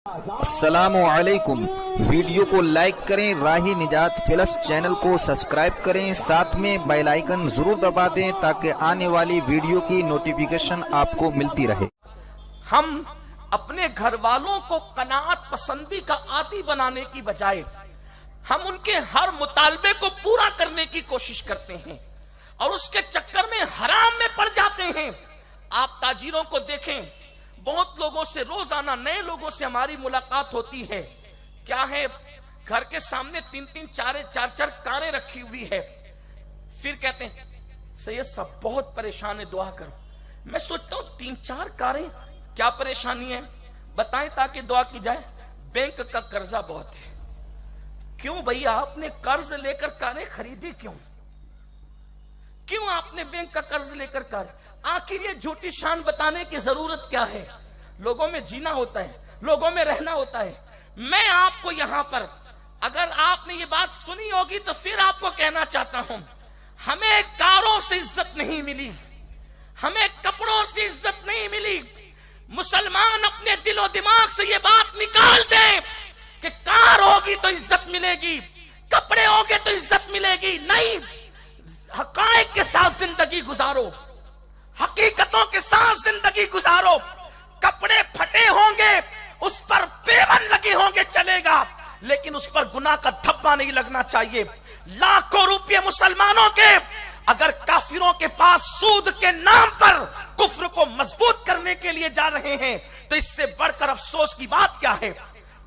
अस्सलामुअलैकुम। वीडियो को लाइक करें, राही निजात प्लस चैनल को सब्सक्राइब करें, साथ में बेल आइकन जरूर दबा दें ताकि आने वाली वीडियो की नोटिफिकेशन आपको मिलती रहे। हम अपने घर वालों को कनाअत पसंदी का आदी बनाने की बजाय हम उनके हर मुतालबे को पूरा करने की कोशिश करते हैं और उसके चक्कर में हराम में पड़ जाते हैं। आप ताजिरों को देखें, बहुत लोगों से रोजाना नए लोगों से हमारी मुलाकात होती है। क्या है, घर के सामने 3-3, 4-4 कारें रखी हुई है। फिर कहते हैं सैयद साहब बहुत परेशान है, दुआ करो। मैं सोचता हूं 3-4 कारें, क्या परेशानी है बताएं ताकि दुआ की जाए। बैंक का कर्जा बहुत है। क्यों भैया आपने कर्ज लेकर कारें खरीदी? क्यों आपने बैंक का कर्ज लेकर कार? आखिर ये झूठी शान बताने की जरूरत क्या है? लोगों में जीना होता है, लोगों में रहना होता है। मैं आपको यहां पर, अगर आपने ये बात सुनी होगी तो फिर आपको कहना चाहता हूं, हमें कारों से इज्जत नहीं मिली, हमें कपड़ों से इज्जत नहीं मिली। मुसलमान अपने दिलो दिमाग से ये बात निकाल दें कि कार होगी तो इज्जत मिलेगी, कपड़े होंगे तो इज्जत मिलेगी। नहीं, हकायक के साथ जिंदगी गुजारो, हकीकतों के साथ जिंदगी गुजारो। कपड़े फटे होंगे, उस पर पेवन लगे होंगे, चलेगा, लेकिन उस पर गुनाह का धब्बा नहीं लगना चाहिए। लाखों रुपये मुसलमानों के अगर काफिरों के पास सूद के नाम पर कुफ्र को मजबूत करने के लिए जा रहे हैं तो इससे बढ़कर अफसोस की बात क्या है।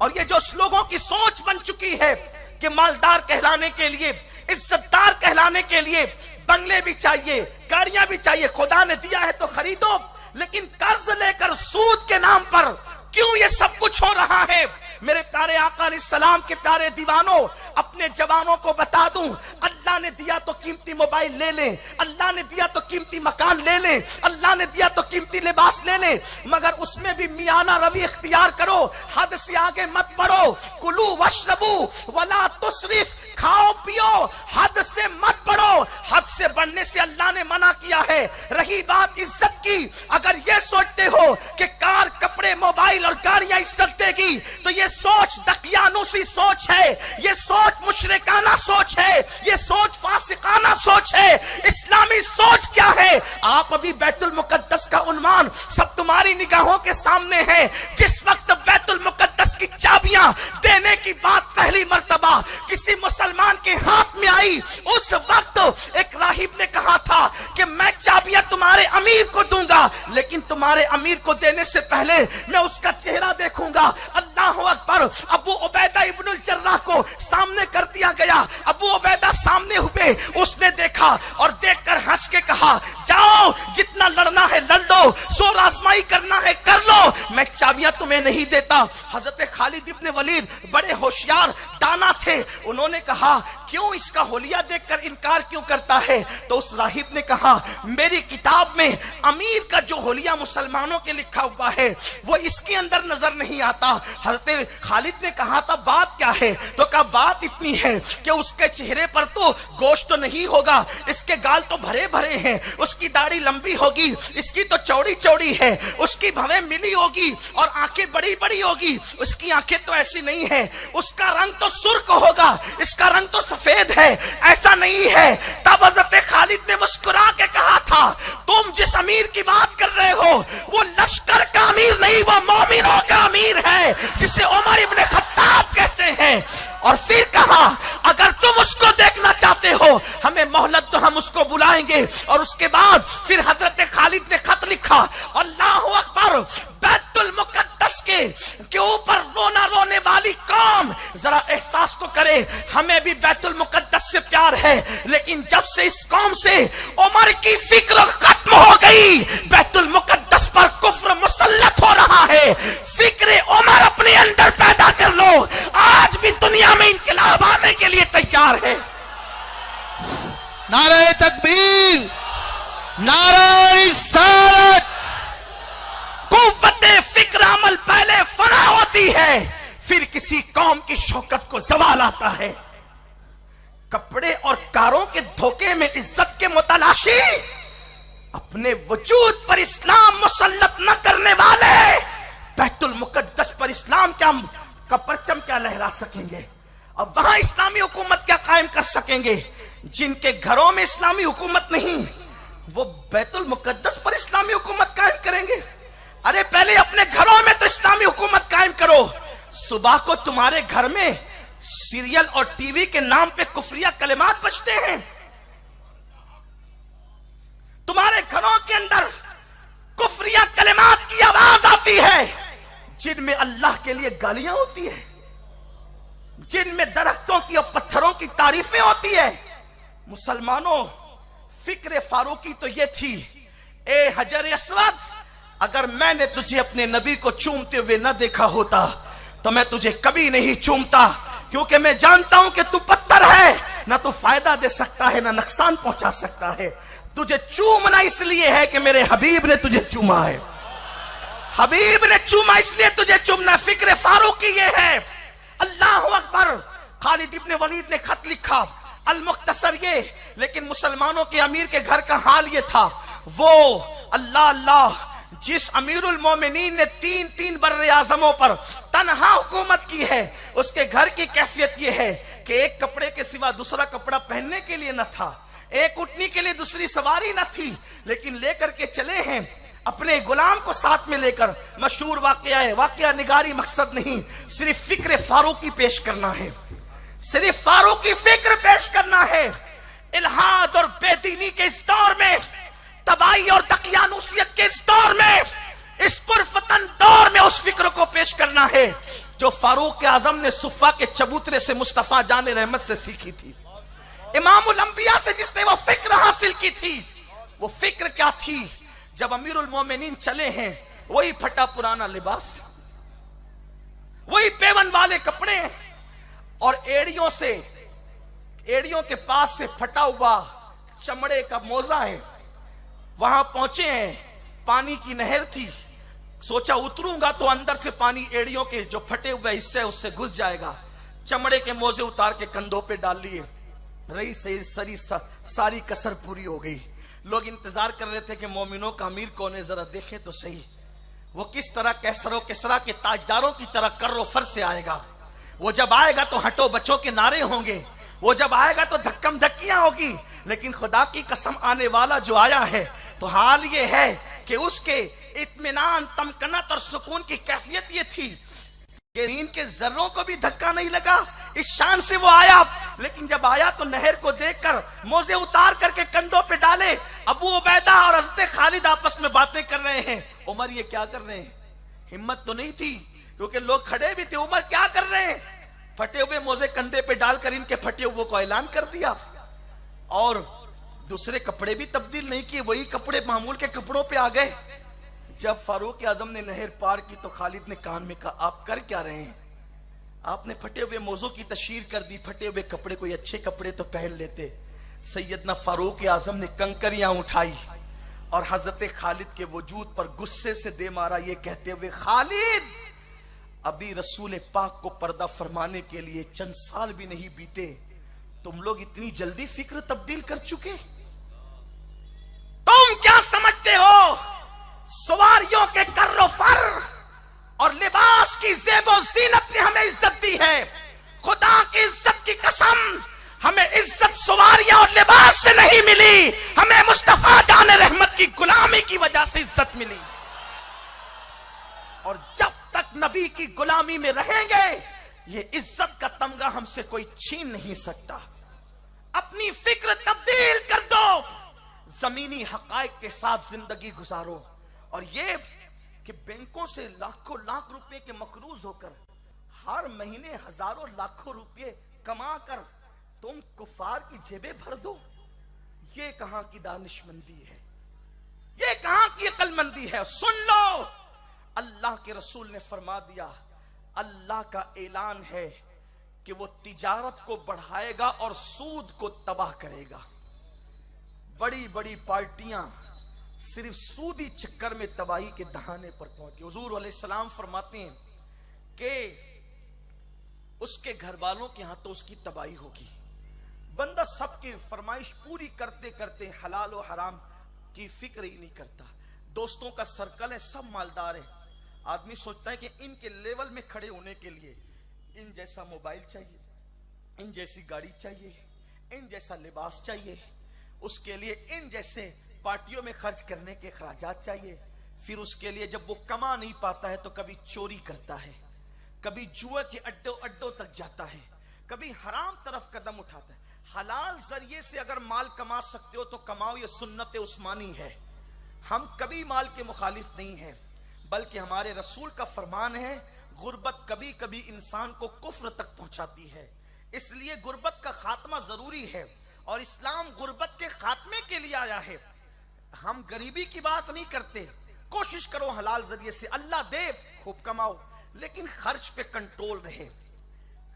और ये जो लोगों की सोच बन चुकी है कि मालदार कहलाने के लिए, इज्जतदार कहलाने के लिए बंगले भी चाहिए, गाड़ियां भी चाहिए, खुदा ने दिया है तो खरीदो, लेकिन कर्ज लेकर सूद के नाम पर क्यों ये सब कुछ हो रहा है? मेरे प्यारे आका अलैहिस्सलाम के प्यारे दीवानों, अपने जवानों को बता दूं, अल्लाह ने दिया तो कीमती मोबाइल ले लें, अल्लाह ने दिया तो कीमती मकान ले लें, अल्लाह ने दिया तो कीमती लिबास ले लें, मगर उसमें भी मियाना रवि इख्तियार करो, हद से आगे मत बढ़ो। कुलू वशरबू वला तुसरिफ, खाओ पियो, हद से मत बढ़ो। हद से बढ़ने से अल्लाह ने मना किया है। रही बात इज्जत की, अगर ये सोचते हो कि कार, कपड़े, मोबाइल और गाड़ियां इज्जत देगी तो ये सोच दकियानुसी सोच है, ये सोच मुशरिकाना सोच है, ये सोच फासिकाना सोच है। इस्लामी सोच क्या है? आप अभी बैतुल मुकद्दस का उन्वान सब तुम्हारी निगाहों के सामने है। जिस वक्त बैतुल मुकद्दस की चाबियां देने की बात पहली मर्तबा किसी मुसलमान के हाथ में आई, उस वक्त एक राहिब ने कहा था कि मैं चाबियां तुम्हारे अमीर को दूंगा, लेकिन तुम्हारे अमीर को देने से पहले मैं उसका चेहरा देखूंगा। अल्लाह अकबर। अबू उबैदा इब्नुल जर्राह को सामने कर दिया गया। अबू उबैदा सामने हुए, उसने देखा और देखकर हंस के कहा, जाओ जितना लड़ना है लड़ लो, शोर आजमाई करना है कर लो, मैं चाबियां तुम्हें नहीं देता। हजरत खालिद इब्न वलीद बड़े होशियार दाना थे, उन्होंने कहा क्यों इसका होलिया देखकर इनकार क्यों करता है? तो उस राहिब ने कहा, मेरी किताब में अमीर का जो होलिया मुसलमानों के लिखा हुआ है वो इसके अंदर नजर नहीं आता। हजरत खालिद ने कहा था बात क्या है? तो कहा बात इतनी है कि उसके चेहरे पर तो गोश्त तो नहीं होगा, इसके गाल तो भरे भरे हैं, उसकी दाढ़ी लंबी होगी, इसकी तो चौड़ी चौड़ी है, उसकी भवें मिली होगी और आंखें बड़ी बड़ी होगी, उसकी आंखें तो ऐसी नहीं है, उसका रंग तो सुर्ख होगा, इसका रंग तो सफेद है, ऐसा नहीं है। तब हजरत खालिद ने मुस्कुरा के कहा था, तुम जिस अमीर की बात कर रहे हो वो लश्कर का अमीर नहीं, वो मोमिनों का अमीर है, जिसे उमर इब्न खत्ताब कहते हैं। और फिर कहा, अगर तुम उसको देखना चाहते हो हमें मोहलत दो, हम उसको बुलाएंगे। और उसके बाद फिर हजरत खालिद ने खत लिखा। अल्लाह अकबर। बैतुल मुकद्दस के ऊपर रोना रोने वाली कौम जरा एहसास तो करे, हमें भी बैतुल मुकद्दस से प्यार है, लेकिन जब से इस कौम से उमर की फिक्र खत्म हो गई, बैतुल मुकद्दस पर कुफ्र मुसल्लत हो रहा है। फिक्र उमर अपने अंदर पैदा कर लो, आज भी दुनिया में इनकलाब आने के लिए तैयार है। नारे तकबीर, नारे रिसालत। कुव्वते फिक्र अमल पहले फना होती है, फिर किसी कौम की शौकत को ज़वाल आता है। कपड़े और कारों के धोखे में इज्जत के मुतलाशी, अपने वजूद पर इस्लाम मुसल्लत न करने वाले बैतुल मुकद्दस पर इस्लाम का परचम क्या लहरा सकेंगे? अब वहां इस्लामी हुकूमत क्या कायम कर सकेंगे? जिनके घरों में इस्लामी हुकूमत नहीं, वो बैतुल मुकद्दस पर इस्लामी हुकूमत कायम करेंगे? अरे पहले अपने घरों में तो इस्लामी हुकूमत कायम करो। सुबह को तुम्हारे घर में सीरियल और टीवी के नाम पे कुफरिया कलिमात बजते हैं। तुम्हारे घरों के अंदर कुफरिया कलिमात की आवाज आती है, जिनमें अल्लाह के लिए गालियां होती है, जिनमें दरख्तों की और पत्थरों की तारीफें होती है। मुसलमानों, फिक्र फारूकी तो ये थी, ए हजर अस्वद, अगर मैंने तुझे अपने नबी को चूमते हुए न देखा होता तो मैं तुझे कभी नहीं चूमता, क्योंकि मैं जानता हूं कि तू पत्थर है, ना तो फायदा दे सकता है ना नुकसान पहुंचा सकता है। तुझे चूमना इसलिए है कि मेरे हबीब ने तुझे चूमा है, हबीब ने चूमा इसलिए तुझे चूमना। फिक्र फारूकी ये है। अल्लाह अकबर। खालिद इब्ने वलीद ने खत लिखा, अल मुख्तसर ये, लेकिन मुसलमानों के अमीर के घर का हाल ये था। वो अल्लाह अल्लाह जिस अमीरुल मोमिनीन ने तीन बर्रे आजमों पर तन्हा हुकूमत की है, उसके घर की कैफियत यह है कि एक कपड़े के सिवा दूसरा कपड़ा पहनने के लिए न था, एक उठनी के लिए दूसरी सवारी न थी, लेकिन लेकर के चले हैं अपने गुलाम को साथ में लेकर। मशहूर वाकया है, वाकया निगारी मकसद नहीं, सिर्फ फिक्र फारूकी पेश करना है, सिर्फ फारूकी फिक्र पेश करना है। इल्हाद और बेदीनी के इस दौर में, तबाही और दकियानूसियत के इस दौर में, इस पुरफतन दौर में उस फिक्र को पेश करना है जो फारूक आजम ने सुफ़ा के चबूतरे से मुस्तफा जाने रहमत से सीखी थी, इमामुल अंबिया से जिसने वो फिक्र हासिल की थी। वो फिक्र क्या थी? जब अमीरुल मोमिनीन चले हैं, वही फटा पुराना लिबास, वही पेवन वाले कपड़े और एड़ियों के पास से फटा हुआ चमड़े का मोजा है। वहां पहुंचे हैं, पानी की नहर थी, सोचा उतरूंगा तो अंदर से पानी एड़ियों के जो फटे हुए हिस्से उससे घुस जाएगा। चमड़े के मोजे उतार के कंधों पे डाल लिए, रही से सारी कसर पूरी हो गई। लोग इंतजार कर रहे थे कि मोमिनों का अमीर कौन है, जरा देखें तो सही, वो किस तरह कैसरो किसरा के ताजदारों की तरह कर्रो फर से आएगा। वो जब आएगा तो हटो बच्चों के नारे होंगे, वो जब आएगा तो धक्कम धक्कियां होगी। लेकिन खुदा की कसम, आने वाला जो आया है तो हाल ये है कि उसके इत्मीनान, तमकनत और सुकून की कैफियत ये थी कि नींद के जर्रों को भी धक्का नहीं लगा। इस शान से वो आया, लेकिन जब आया तो नहर को देखकर मोजे उतार करके कंधों पे डाले। अबू उबैदा और हज़रत खालिद आपस में बातें कर रहे हैं। उमर ये क्या कर रहे हैं? हिम्मत तो नहीं थी, क्योंकि लोग खड़े भी थे। उमर क्या कर रहे हैं? फटे हुए मोजे कंधे पे डालकर इनके फटे हुए को ऐलान कर दिया, और दूसरे कपड़े भी तब्दील नहीं किए, वही कपड़े मामूल के कपड़ों पे आ गए। जब फारूक आजम ने नहर पार की तो खालिद ने कान में कहा, आप कर क्या रहे हैं? आपने फटे हुए मोजों की तशहीर कर दी, फटे हुए कपड़े, कोई अच्छे कपड़े तो पहन लेते। सैयदना फारूक आजम ने कंकरियां उठाई और हजरत खालिद के वजूद पर गुस्से से दे मारा, ये कहते हुए, खालिद, अभी रसूल पाक को पर्दा फरमाने के लिए चंद साल भी नहीं बीते, तुम लोग इतनी जल्दी फिक्र तब्दील कर चुके? तुम क्या समझते हो? सवारियों के कर्रो फर और लिबास की ज़ेबो ज़ीनत ने हमें इज्जत दी है। खुदा की इज्जत की कसम, हमें इज्जत सवारियां और लिबास से नहीं मिली, हमें मुस्तफा जाने रहमत की गुलामी की वजह से इज्जत मिली। और जब तक नबी की गुलामी में रहेंगे, ये इज्जत का तमगा हमसे कोई छीन नहीं सकता। अपनी फिक्र तब्दील कर दो, जमीनी हकायक के साथ जिंदगी गुजारो। और ये कि बैंकों से लाखों लाख रुपए के मकरूज होकर हर महीने हजारों लाखों रुपए कमा कर तुम कुफार की जेबें भर दो, ये कहां की दानिशमंदी है? ये कहां की अक्लमंदी है? सुन लो, अल्लाह के रसूल ने फरमा दिया, अल्लाह का ऐलान है कि वो तिजारत को बढ़ाएगा और सूद को तबाह करेगा। बड़ी बड़ी पार्टियां सिर्फ सूदी चक्कर में तबाही के दहाने पर पहुंच गई। हुजूर अलैहिस्सलाम फरमाते हैं कि उसके घर वालों के यहां तो उसकी तबाही होगी। बंदा सबकी फरमाइश पूरी करते करते हलाल और हराम की फिक्र ही नहीं करता। दोस्तों का सर्कल है, सब मालदार है, आदमी सोचता है कि इनके लेवल में खड़े होने के लिए इन जैसा मोबाइल चाहिए, इन जैसी गाड़ी चाहिए, इन जैसा लिबास चाहिए, उसके लिए इन जैसे पार्टियों में खर्च करने के खर्चात चाहिए। फिर उसके लिए जब वो कमा नहीं पाता है तो कभी चोरी करता है, कभी जुए के अड्डों तक जाता है, कभी हराम तरफ कदम उठाता है। हलाल जरिए से अगर माल कमा सकते हो तो कमाओ, ये सुन्नत उस्मानी है। हम कभी माल के मुखालिफ नहीं हैं, बल्कि हमारे रसूल का फरमान है गुर्बत कभी कभी इंसान को कुफ्र तक पहुंचाती है, इसलिए गुर्बत का खात्मा जरूरी है और इस्लाम गुर्बत के खात्मे के लिए आया है। हम गरीबी की बात नहीं करते, कोशिश करो हलाल जरिए से, अल्लाह दे खूब कमाओ, लेकिन खर्च पे कंट्रोल रहे,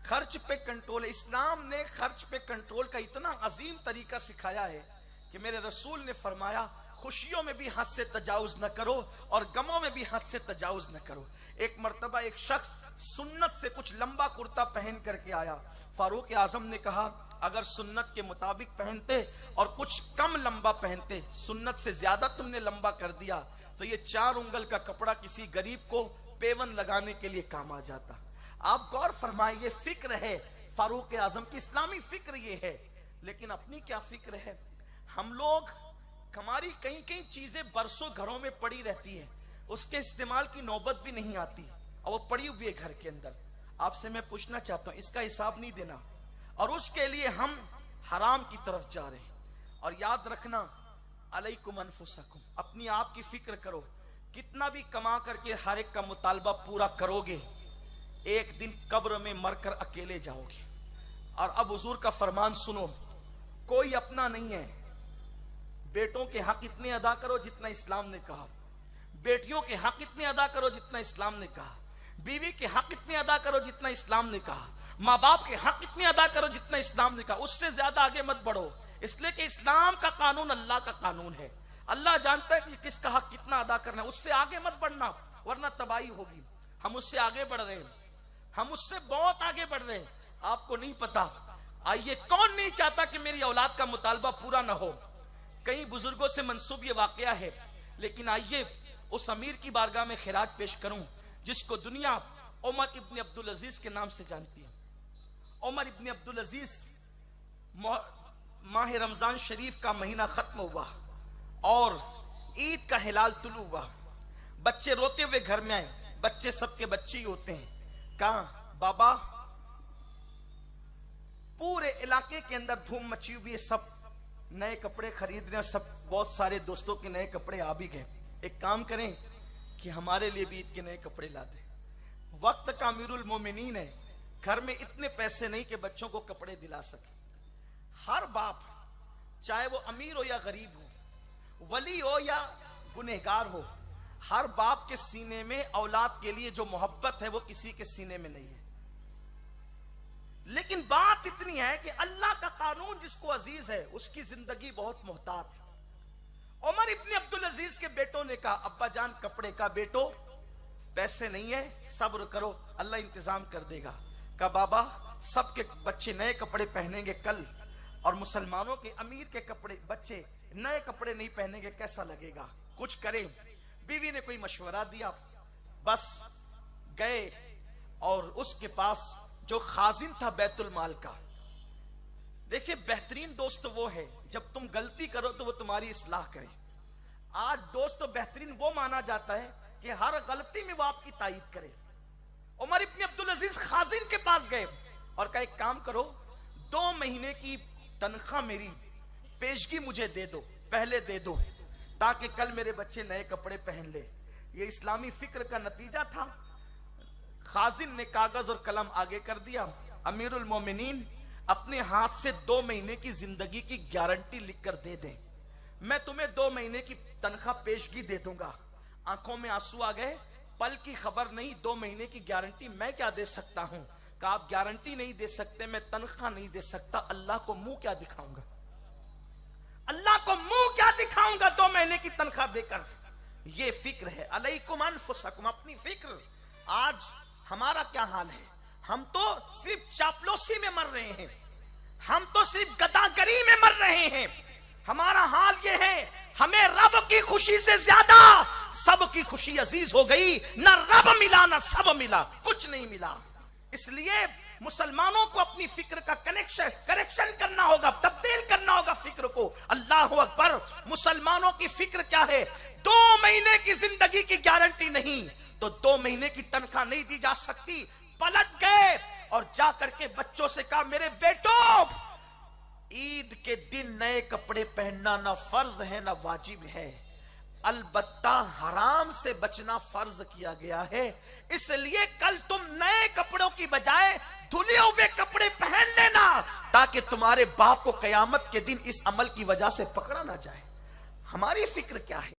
खर्च पे कंट्रोल। इस्लाम ने खर्च पे कंट्रोल का इतना अजीम तरीका सिखाया है कि मेरे रसूल ने फरमाया खुशियों में भी हद से तजाउज न करो और गमों में भी हद से तजाउज न करो। एक मर्तबा एक शख्स सुन्नत से कुछ लंबा कुर्ता पहन करके आया। फारूक आजम ने कहा अगर सुन्नत के मुताबिक पहनते और कुछ कम लंबा पहनते, सुन्नत से ज्यादा तुमने लंबा कर दिया तो ये 4 उंगल का कपड़ा किसी गरीब को पेवन लगाने के लिए काम आ जाता। आप गौर फरमाइए, ये फिक्र है फारूक आजम की, इस्लामी फिक्र ये है। लेकिन अपनी क्या फिक्र है? हम लोग, हमारी कई कई चीजें बरसों घरों में पड़ी रहती है, उसके इस्तेमाल की नौबत भी नहीं आती और वो पड़ी हुई है घर के अंदर। आपसे मैं पूछना चाहता हूं, इसका हिसाब नहीं देना और उसके लिए हम हराम की तरफ जा रहे हैं। और याद रखना, अलैकुम अनफुसकुम, अपनी आप की फिक्र करो। कितना भी कमा करके हर एक का मुतालबा पूरा करोगे, एक दिन कब्र में मरकर अकेले जाओगे। और अब हुजूर का फरमान सुनो, कोई अपना नहीं है। बेटों के हक इतने अदा करो जितना इस्लाम ने कहा, बेटियों के हक इतने अदा करो जितना इस्लाम ने कहा, बीवी के हक इतने अदा करो जितना इस्लाम ने कहा, माँ बाप के हक इतने अदा करो जितना इस्लाम ने कहा, उससे ज्यादा आगे मत बढ़ो। इसलिए कि इस्लाम का कानून अल्लाह का कानून है, अल्लाह जानता है कि किसका हक कितना अदा करना है, उससे आगे मत बढ़ना वरना तबाही होगी। हम उससे आगे बढ़ रहे हैं, हम उससे बहुत आगे बढ़ रहे हैं, आपको नहीं पता। आइए, कौन नहीं चाहता कि मेरी औलाद का मुतालबा पूरा ना हो? कई बुजुर्गों से मंसूब ये वाकया है। लेकिन आइए उस अमीर की बारगाह में खिराज पेश करूं जिसको दुनिया उमर इब्न अब्दुल अजीज के नाम से जानती है। उमर इब्न अब्दुल अजीज, माह रमजान शरीफ का महीना खत्म हुआ और ईद का हिलाल तुलू हुआ। बच्चे रोते हुए घर में आए, बच्चे सबके बच्चे ही होते हैं। कहा बाबा, पूरे इलाके के अंदर धूम मची हुई है, सब नए कपड़े खरीद रहे हैं, सब बहुत सारे दोस्तों के नए कपड़े आ भी गए, एक काम करें कि हमारे लिए भी ईद के नए कपड़े ला दें। वक्त का अमीरुल मोमिनीन है, घर में इतने पैसे नहीं कि बच्चों को कपड़े दिला सके। हर बाप, चाहे वो अमीर हो या गरीब हो, वली हो या गुनहगार हो, हर बाप के सीने में औलाद के लिए जो मोहब्बत है वो किसी के सीने में नहीं है। लेकिन बात इतनी है कि अल्लाह का कानून जिसको अजीज है उसकी जिंदगी बहुत मोहतात है। उमर इब्न अब्दुल अजीज के बेटों ने कहा, अब्बा जान कपड़े का, बेटो पैसे नहीं है, सब्र करो, अल्लाह इंतजाम कर देगा। कहा बाबा, सबके बच्चे नए कपड़े पहनेंगे कल और मुसलमानों के अमीर के कपड़े, बच्चे नए कपड़े नहीं पहनेंगे, कैसा लगेगा? कुछ करें। बीवी ने कोई मशवरा दिया, बस गए और उसके पास जो खाजिन था बैतुल माल का। देखिए, बेहतरीन दोस्त वो है जब तुम गलती करो तो वो तुम्हारी इस्लाह करे। आज दोस्त तो बेहतरीन वो माना जाता है कि हर गलती में वो आपकी तारीफ करे। उमर इब्न अब्दुल अजीज खाजिन के पास गए और कहा, एक काम करो, 2 महीने की तनख्वाह मेरी पेशगी मुझे दे दो, पहले दे दो, ताकि कल मेरे बच्चे नए कपड़े पहन ले। ये इस्लामी फिक्र का नतीजा था। खाजिन ने कागज और कलम आगे कर दिया, अमीरुल मोमिनीन अपने हाथ से 2 महीने की जिंदगी की गारंटी लिखकर दे दें, मैं तुम्हें 2 महीने की तनख्वाह पेशगी दे दूंगा। आंखों में आंसू आ गए, पल की खबर नहीं, 2 महीने की गारंटी मैं क्या दे सकता हूं? कहा आप गारंटी नहीं दे सकते, मैं तनख्वाह नहीं दे सकता, अल्लाह को मुंह क्या दिखाऊंगा, अल्लाह को मुंह क्या दिखाऊंगा 2 महीने की तनख्वाह देकर। ये फिक्र है, अलैकुम अनफुसकुम, अपनी फिक्र। आज हमारा क्या हाल है? हम तो सिर्फ चापलूसी में मर रहे हैं, हम तो सिर्फ गदागरी में मर रहे हैं। हमारा हाल ये है, हमें रब की खुशी से ज्यादा सबकी खुशी अजीज हो गई, ना रब मिला ना सब मिला, कुछ नहीं मिला। इसलिए मुसलमानों को अपनी फिक्र का करेक्शन करना होगा, तब्दील करना होगा फिक्र को। अल्लाह अकबर। मुसलमानों की फिक्र क्या है? 2 महीने की जिंदगी की गारंटी नहीं, तो 2 महीने की तनख्वाह नहीं दी जा सकती। पलट गए और जाकर के बच्चों से कहा, मेरे बेटों, ईद के दिन नए कपड़े पहनना ना फर्ज है ना वाजिब है, अलबत्ता हराम से बचना फर्ज किया गया है। इसलिए कल तुम नए कपड़ों की बजाय धुले हुए कपड़े पहन लेना, ताकि तुम्हारे बाप को कयामत के दिन इस अमल की वजह से पकड़ा ना जाए। हमारी फिक्र क्या है?